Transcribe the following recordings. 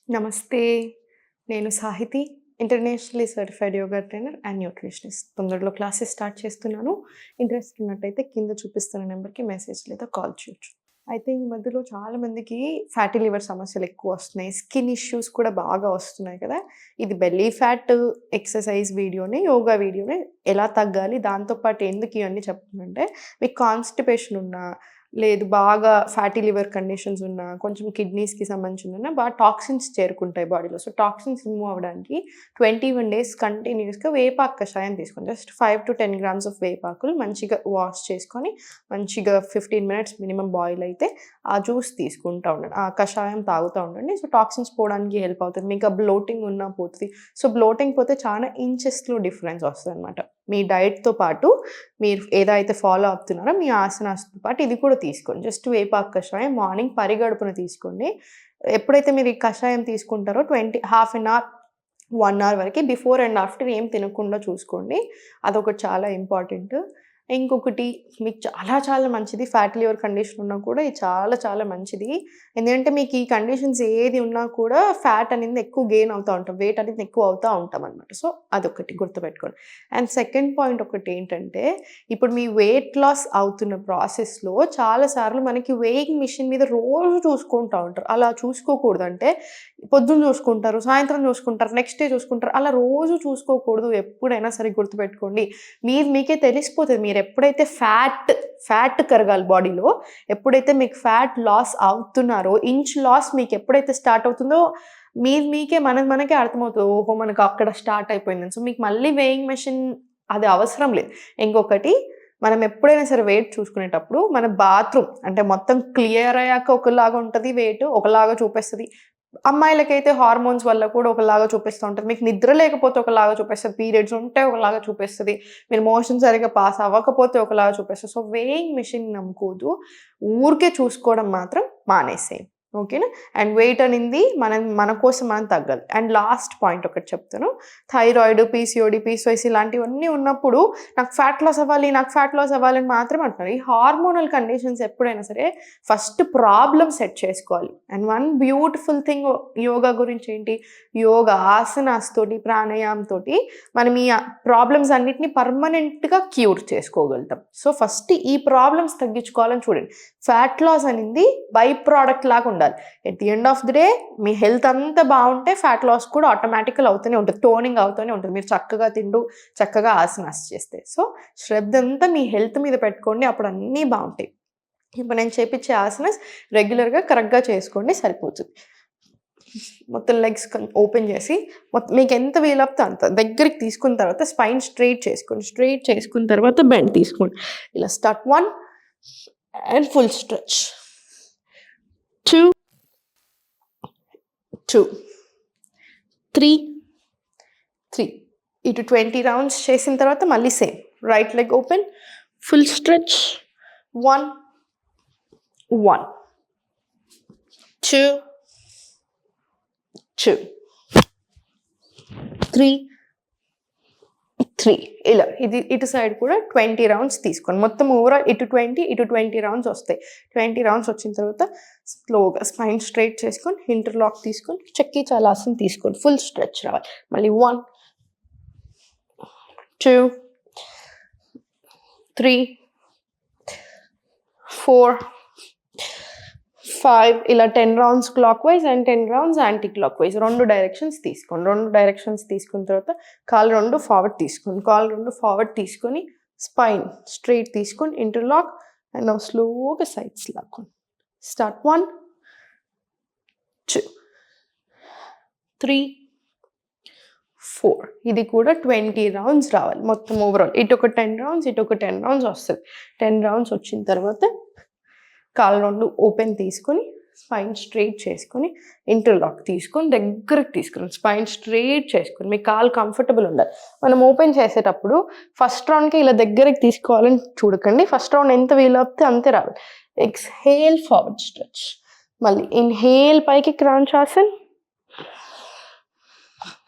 నమస్తే. నేను Sahiti. Internationally certified yoga trainer and nutritionist. తొందరలో క్లాసెస్ స్టార్ట్ చేస్తున్నాను. ఇంట్రెస్ట్ ఉన్నట్టయితే కింద చూపిస్తున్న నెంబర్‌కి మెసేజ్ లేదా కాల్ చేయొచ్చు. అయితే ఈ మధ్యలో చాలామందికి ఫ్యాటీ లివర్ సమస్యలు ఎక్కువ వస్తున్నాయి. స్కిన్ ఇష్యూస్ కూడా బాగా వస్తున్నాయి కదా! ఇది బెల్లీ ఫ్యాట్ ఎక్సర్సైజ్ వీడియోనే, యోగా వీడియోనే ఎలా తగ్గాలి, దాంతో పాటు ఎందుకు ఇవన్నీ చెప్తున్నానంటే, మీకు కాన్‌స్టిపేషన్ ఉన్నా, లేదు బాగా ఫ్యాటీ లివర్ కండిషన్స్ ఉన్నా, కొంచెం కిడ్నీస్‌కి సంబంధించిందున్నా బాగా టాక్సిన్స్ చేరుకుంటాయి బాడీలో. సో, టాక్సిన్స్ రిమూవ్ అవ్వడానికి 21 డేస్ కంటిన్యూయస్‌గా వేపాకు కషాయం తీసుకోండి. జస్ట్ 5-10 గ్రామ్స్ ఆఫ్ వేపాకులు మంచిగా వాష్ చేసుకొని, మంచిగా 15 మినిట్స్ మినిమమ్ బాయిల్ అయితే ఆ జ్యూస్ తీసుకుంటా ఉండండి. ఆ కషాయం తాగుతూ ఉండండి. సో, టాక్సిన్స్ పోవడానికి హెల్ప్ అవుతుంది. మీకు ఆ బ్లోటింగ్ ఉన్నా పోతది. సో, బ్లోటింగ్ పోతే చాలా ఇంచెస్‌లో డిఫరెన్స్ వస్తదనమాట. మీ డైట్‌తో పాటు మీరు ఏదైతే ఫాలో అవుతున్నారో మీ ఆసనాస్‌తో పాటు ఇది కూడా తీసుకోండి. జస్ట్ వేపాకు కషాయం మార్నింగ్ పరిగడుపున తీసుకోండి. ఎప్పుడైతే మీరు ఈ కషాయం తీసుకుంటారో హాఫ్ ఎన్ అవర్, 1 అవర్ వరకి బిఫోర్ అండ్ ఆఫ్టర్ ఏం తినకుండా చూసుకోండి. అదొకటి చాలా ఇంపార్టెంట్. ఇంకొకటి మీకు చాలా చాలా మంచిది. ఫ్యాటీ లివర్ కండిషన్ ఉన్నా కూడా ఇది చాలా చాలా మంచిది. ఎందుకంటే మీకు ఈ కండిషన్స్ ఏది ఉన్నా కూడా ఫ్యాట్ అనేది ఎక్కువ గెయిన్ అవుతా ఉంటాం. వెయిట్ అనేది ఎక్కువ అవుతా ఉంటామనమాట. సో, అదొకటి గుర్తుపెట్టుకోండి. అండ్ సెకండ్ పాయింట్ ఒకటేంటంటే, ఇప్పుడు మీ వెయిట్ లాస్ అవుతున్న ప్రాసెస్‌లో చాలా సార్లు మనకి వెయింగ్ మిషన్ మీద రోజు చూసుకుంటా ఉంటారు. అలా చూసుకోకూడదు. అంటే పొద్దున్న చూసుకుంటారు, సాయంత్రం చూసుకుంటారు, నెక్స్ట్ డే చూసుకుంటారు. అలా రోజు చూసుకోకూడదు. ఎప్పుడైనా సరే గుర్తుపెట్టుకోండి. మీకే తెలిసిపోతది. మీరెప్పుడైతే ఫ్యాట్ కరగాలి బాడీలో, ఎప్పుడైతే మీకు ఫ్యాట్ లాస్ అవుతున్నారో, ఇంచ్ లాస్ మీకెప్పుడైతే స్టార్ట్ అవుతుందో, మీకే మనకే అర్థమవుతది. ఓహో! మనకు అక్కడ స్టార్ట్ అయిపోయిందని. సో, మీకు మళ్ళీ వేయింగ్ మెషిన్ అది అవసరం లేదు. ఇంకొకటి, మనం ఎప్పుడైనా సరే వెయిట్ చూసుకునేటప్పుడు మన బాత్రూమ్ అంటే మొత్తం క్లియర్ అయ్యాక ఒకలాగా ఉంటది వెయిట్, ఒకలాగా చూపిస్తది. అమ్మాయిలకైతే హార్మోన్స్ వల్ల కూడా ఒకలాగా చూపిస్తూ ఉంటది. మీకు నిద్ర లేకపోతే ఒకలాగా చూపిస్తది. పీరియడ్స్ ఉంటే ఒకలాగా చూపిస్తది. మీరు మోషన్ సరిగ్గా పాస్ అవ్వకపోతే ఒకలాగా చూపిస్తది. సో, వేయింగ్ మెషిన్ నమ్ముకోవద్దు. ఊరికే చూసుకోవడం మాత్రం మానేసేయండి. ఓకేనా? అండ్ వెయిట్ అనింది మన కోసం మనం తగ్గాలి. అండ్ లాస్ట్ పాయింట్ ఒకటి చెప్తాను. థైరాయిడ్, పీసీఓడీ ఇలాంటివన్నీ ఉన్నప్పుడు నాకు ఫ్యాట్ లాస్ అవ్వాలి అని మాత్రం అంటున్నారు. ఈ హార్మోనల్ కండిషన్స్ ఎప్పుడైనా సరే ఫస్ట్ ప్రాబ్లమ్ సెట్ చేసుకోవాలి. And one beautiful thing yoga గురించి ఏంటి, యోగా ఆసనాస్ తోటి, ప్రాణాయామం తోటి మనం ఈ ప్రాబ్లమ్స్ అన్నిటిని పర్మనెంట్గా క్యూర్ చేసుకోగలుగుతాం. సో, ఫస్ట్ ఈ ప్రాబ్లమ్స్ తగ్గించుకోవాలని చూడండి. ఫ్యాట్ లాస్ అనేది బై ప్రోడక్ట్ లాగా ఉండాలి. At the end of the day me health అంతా బాగుంటే ఫ్యాట్ లాస్ కూడా ఆటోమేటికల్ అవుతూనే ఉంటుంది, టోనింగ్ అవుతూనే ఉంటుంది. మీరు చక్కగా తింటూ చక్కగా ఆసనాస్ చేస్తే. సో, శ్రద్ధ అంతా మీ హెల్త్ మీద పెట్టుకోండి. అప్పుడు అన్నీ బాగుంటాయి. ఇప్పుడు నేను చేపించే ఆసనాస్ రెగ్యులర్‌గా కరెక్ట్‌గా చేసుకోండి, సరిపోతుంది. మొత్తం లెగ్స్ ఓపెన్ చేసి మీకు ఎంత వీలవుతే అంత దగ్గరికి తీసుకున్న తర్వాత స్పైన్ స్ట్రెయిట్ చేసుకోండి. స్ట్రెయిట్ చేసుకున్న తర్వాత బెండ్ తీసుకోండి. ఇలా స్టార్ట్ 1 అండ్ ఫుల్ స్ట్రెచ్. 2, 2, 3, 3. ఇటు 20 రౌండ్స్ చేసిన తర్వాత మళ్ళీ same. Right leg open, full stretch. 1, 1, 2, 2, 3, 3. ఇలా ఇటు సైడ్ కూడా 20 రౌండ్స్ తీసుకోండి. మొత్తం ఓవరాల్ ఇటు 20 రౌండ్స్ వస్తాయి. 20 రౌండ్స్ వచ్చిన తర్వాత స్లోగా స్పైన్ స్ట్రైట్ చేసుకొని ఇంటర్లాక్ తీసుకొని చక్కీ చాలాసన తీసుకోండి. ఫుల్ స్ట్రెచ్ రావాలి. మళ్ళీ 1, 2, 3, 4, 5. ఇలా 10 rounds clock wise and 10 rounds anti clock wise. 2 directions తీసుకోండి. 2 డైరెక్షన్స్ తీసుకున్న తర్వాత కాళ్ళు 2 ఫార్వర్డ్ తీసుకోండి. కాళ్ళు 2 ఫార్వర్డ్ తీసుకొని స్పైన్ స్ట్రైట్ తీసుకొని ఇంటర్లాక్ అండ్ స్లోగా సైడ్స్ లాక్కోండి. స్టార్ట్ 1, 2, 3, 4. ఇది కూడా 20 రౌండ్స్ రావాలి మొత్తం ఓవరాల్. ఇటు ఒక 10 రౌండ్స్, ఇటు ఒక 10 రౌండ్స్ వస్తుంది. 10 రౌండ్స్ వచ్చిన తర్వాత కాళ్ళు 2 ఓపెన్ తీసుకొని స్పైన్ స్ట్రైట్ చేసుకొని ఇంటర్లాక్ తీసుకొని దగ్గరకు తీసుకుని స్పైన్ స్ట్రైట్ చేసుకొని మీ కాలు కంఫర్టబుల్ ఉండాలి. మనం ఓపెన్ చేసేటప్పుడు ఫస్ట్ రౌండ్కి ఇలా దగ్గరికి తీసుకోవాలని చూడకండి. ఫస్ట్ రౌండ్ ఎంత వీలవుతే అంతే రావాలి. Exhale forward stretch. మళ్ళీ ఇన్హేల్ పైకి క్రాంచ్ ఆసన్,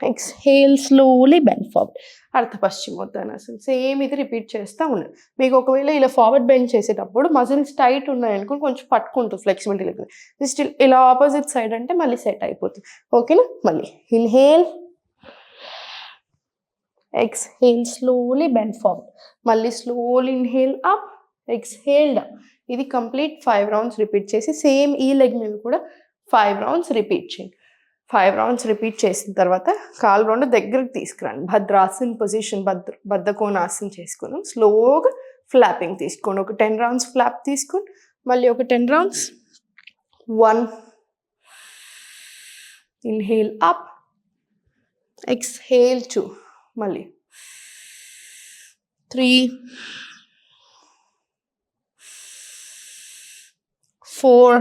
ఎక్స్హేల్ స్లోలీ బెండ్ ఫార్వర్డ్. అర్ధ పశ్చిమోత్తానాసనం. సేమ్ ఇది రిపీట్ చేస్తూ ఉండండి. మీకు ఒకవేళ ఇలా ఫార్వర్డ్ బెండ్ చేసేటప్పుడు మజిల్స్ టైట్ ఉన్నాయనుకోండి కొంచెం పట్టుకుంటుంది ఫ్లెక్సిబిలిటీ లేదు. స్టిల్ ఇలా ఆపోజిట్ సైడ్ అంటే మళ్ళీ సెట్ అయిపోతుంది. ఓకేనా? మళ్ళీ inhale, exhale slowly bend forward. మళ్ళీ slowly inhale up, exhale down. ఇది కంప్లీట్ 5 రౌండ్స్ రిపీట్ చేసి సేమ్ ఈ లెగ్ మీద కూడా 5 రౌండ్స్ రిపీట్ చేయండి. 5 రౌండ్స్ రిపీట్ చేసిన తర్వాత కాలు రెండు దగ్గరికి తీసుకురండి. భద్రాసన్ పొజిషన్, బద్ధకోణాసన్ చేసుకుని స్లోగా ఫ్లాపింగ్ తీసుకోండి. ఒక 10 రౌండ్స్ ఫ్లాప్ తీసుకొని మళ్ళీ ఒక 10 రౌండ్స్. 1, ఇన్హేల్ అప్, ఎక్స్హేల్ 2, మళ్ళీ 3, 4,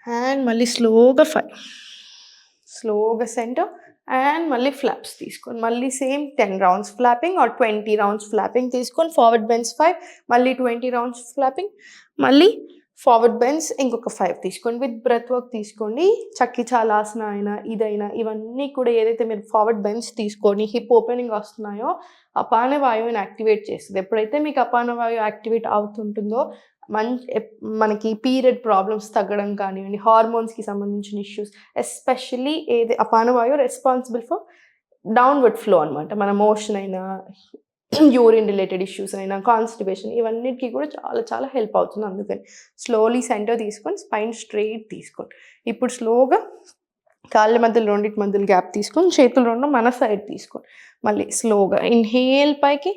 అండ్ మళ్ళీ స్లోగా 5. స్లోగా సెంటర్ అండ్ మళ్ళీ ఫ్లాప్స్ తీసుకొని మళ్ళీ same 10 rounds flapping or 20 rounds flapping తీసుకొని ఫార్వర్డ్ బెండ్స్ 5, మళ్ళీ 20 రౌండ్స్ ఫ్లాపింగ్, మళ్ళీ ఫార్వర్డ్ బెండ్స్ ఇంకొక 5 తీసుకోండి. విత్ బ్రెత్ వర్క్ తీసుకోండి. చక్కి చాలాసన అయినా ఇదైనా ఇవన్నీ కూడా ఏదైతే మీరు ఫార్వర్డ్ బెండ్స్ తీసుకొని హిప్ ఓపెనింగ్ వస్తున్నాయో అపాన వాయువుని యాక్టివేట్ చేస్తుంది. ఎప్పుడైతే మీకు అపాన వాయువు యాక్టివేట్ అవుతుంటుందో మనకి పీరియడ్ ప్రాబ్లమ్స్ తగ్గడం కానివ్వండి, హార్మోన్స్కి సంబంధించిన ఇష్యూస్, ఎస్పెషల్లీ ఏది అపాన వాయువు రెస్పాన్సిబుల్ ఫర్ డౌన్వర్డ్ ఫ్లో అనమాట. మన మోషన్ అయినా, యూరిన్ రిలేటెడ్ ఇష్యూస్ అయినా, కాన్స్టిపేషన్, ఇవన్నిటికీ కూడా చాలా చాలా హెల్ప్ అవుతుంది. అందుకని స్లోలీ సెంటర్ తీసుకొని స్పైన్ స్ట్రెయిట్ తీసుకోండి. ఇప్పుడు స్లోగా కాళ్ళ మధ్యలో రెండింటి మధ్యలో గ్యాప్ తీసుకొని చేతులు రెండు మన సైడ్ తీసుకోండి. మళ్ళీ స్లోగా ఇన్హేల్ పైకి,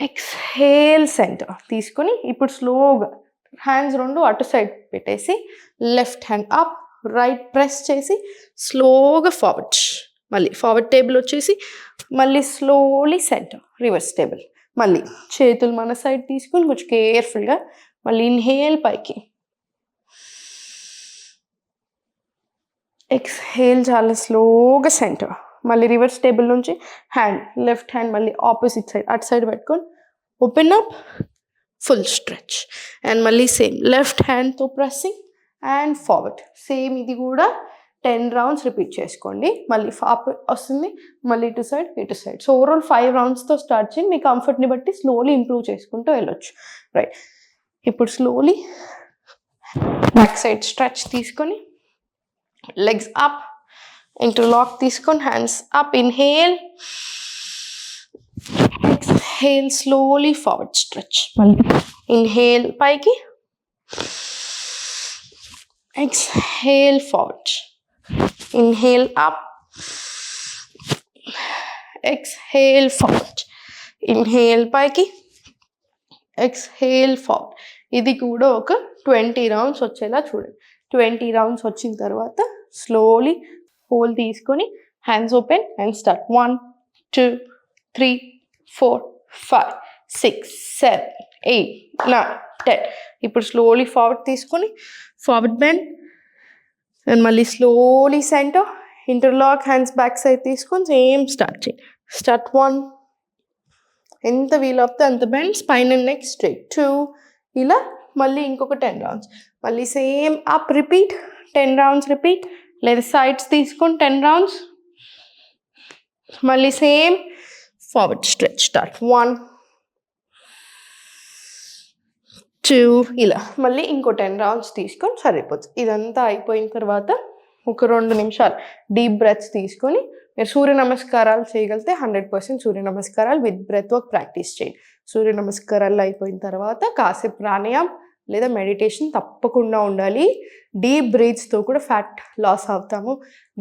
ఎక్స్హేల్ సెంటర్ తీసుకొని ఇప్పుడు స్లోగా హ్యాండ్స్ రెండు అటు సైడ్ పెట్టేసి left hand up, right press చేసి స్లోగా ఫార్వర్డ్, మళ్ళీ ఫార్వర్డ్ టేబుల్ వచ్చేసి మళ్ళీ స్లోలీ సెంటర్ రివర్స్ టేబుల్. మళ్ళీ చేతులు మన సైడ్ తీసుకొని కొంచెం కేర్ఫుల్గా మళ్ళీ ఇన్హేల్ పైకి, ఎక్స్హేల్ చాలా స్లోగా సెంటర్. మళ్ళీ రివర్స్ టేబుల్ నుంచి హ్యాండ్, లెఫ్ట్ హ్యాండ్ మళ్ళీ ఆపోజిట్ సైడ్ అటు సైడ్ పెట్టుకొని open up, full stretch. And మళ్ళీ సేమ్ లెఫ్ట్ హ్యాండ్తో ప్రెస్సింగ్ అండ్ ఫార్వర్డ్. సేమ్ ఇది కూడా 10 రౌండ్స్ రిపీట్ చేసుకోండి. మళ్ళీ ఫాప్ వస్తుంది, మళ్ళీ ఇటు సైడ్ ఇటు సైడ్. సో ఓవరాల్ 5 రౌండ్స్తో స్టార్ట్ చేయండి. మీ కంఫర్ట్ని బట్టి స్లోలీ ఇంప్రూవ్ చేసుకుంటూ వెళ్ళొచ్చు. రైట్, ఇప్పుడు స్లోలీ బ్యాక్ సైడ్ స్ట్రెచ్ తీసుకొని లెగ్స్ అప్, ఇంటర్లాక్ తీసుకొని hands up, inhale, exhale slowly forward stretch. మళ్ళీ ఇన్హేల్ పైకి, exhale forward, inhale up, exhale forward, inhale పైకి, ఎక్స్హేల్ ఫార్వర్డ్. ఇది కూడా ఒక 20 రౌండ్స్ వచ్చేలా చూడండి. 20 రౌండ్స్ వచ్చిన తర్వాత స్లోలీ హోల్ తీసుకొని హ్యాండ్స్ ఓపెన్ అండ్ స్టార్ట్. 1, 2, 3, 4, 5, 6, 7, 8, 9, 10. ఇప్పుడు స్లోలీ ఫార్వర్డ్ తీసుకొని ఫార్వర్డ్ బెండ్ అండ్ మళ్ళీ slowly centre, interlock hands back side తీసుకొని సేమ్ స్టార్ట్ చేయండి. స్టార్ట్ 1, ఎంత వీలవుతే అంత bend, spine and neck straight. 2, ఇలా మళ్ళీ ఇంకొక 10 రౌండ్స్. మళ్ళీ same up repeat, 10 rounds repeat. లేదా సైడ్స్ తీసుకొని 10 రౌండ్స్. మళ్ళీ సేమ్ ఫార్వర్డ్ స్ట్రెచ్. స్టార్ట్ 1, 2, ఇలా మళ్ళీ ఇంకో 10 రౌండ్స్ తీసుకొని సరిపోతుంది. ఇదంతా అయిపోయిన తర్వాత ఒక 2 నిమిషాలు డీప్ బ్రెత్స్ తీసుకొని మీరు సూర్య నమస్కారాలు చేయగలిగితే 100% సూర్య నమస్కారాలు విత్ బ్రెత్ వర్క్ ప్రాక్టీస్ చేయండి. సూర్య నమస్కారాలు అయిపోయిన తర్వాత కాసేపు ప్రాణాయామం లేదా మెడిటేషన్ తప్పకుండా ఉండాలి. డీప్ బ్రీత్స్తో కూడా ఫ్యాట్ లాస్ అవుతాము.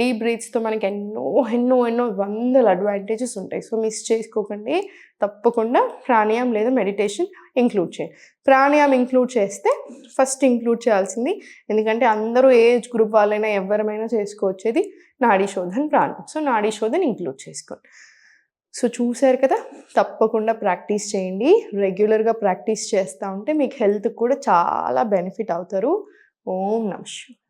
డీప్ బ్రీత్స్తో మనకి ఎన్నో ఎన్నో ఎన్నో వందల అడ్వాంటేజెస్ ఉంటాయి. సో మిస్ చేసుకోకండి. తప్పకుండా ప్రాణాయామం లేదా మెడిటేషన్ ఇంక్లూడ్ చేయండి. ప్రాణాయామం ఇంక్లూడ్ చేస్తే ఫస్ట్ ఇంక్లూడ్ చేయాల్సింది, ఎందుకంటే అందరూ ఏజ్ గ్రూప్ వాళ్ళైనా ఎవరమైనా చేసుకోవచ్చేది నాడీ శోధన ప్రాణాయామం. సో నాడీ శోధన ఇంక్లూడ్ చేసుకోండి. సో చూసారు కదా, తప్పకుండా ప్రాక్టీస్ చేయండి. రెగ్యులర్గా ప్రాక్టీస్ చేస్తూ ఉంటే మీకు హెల్త్కి కూడా చాలా బెనిఫిట్ అవుతారు. ఓం నమః శివాయ.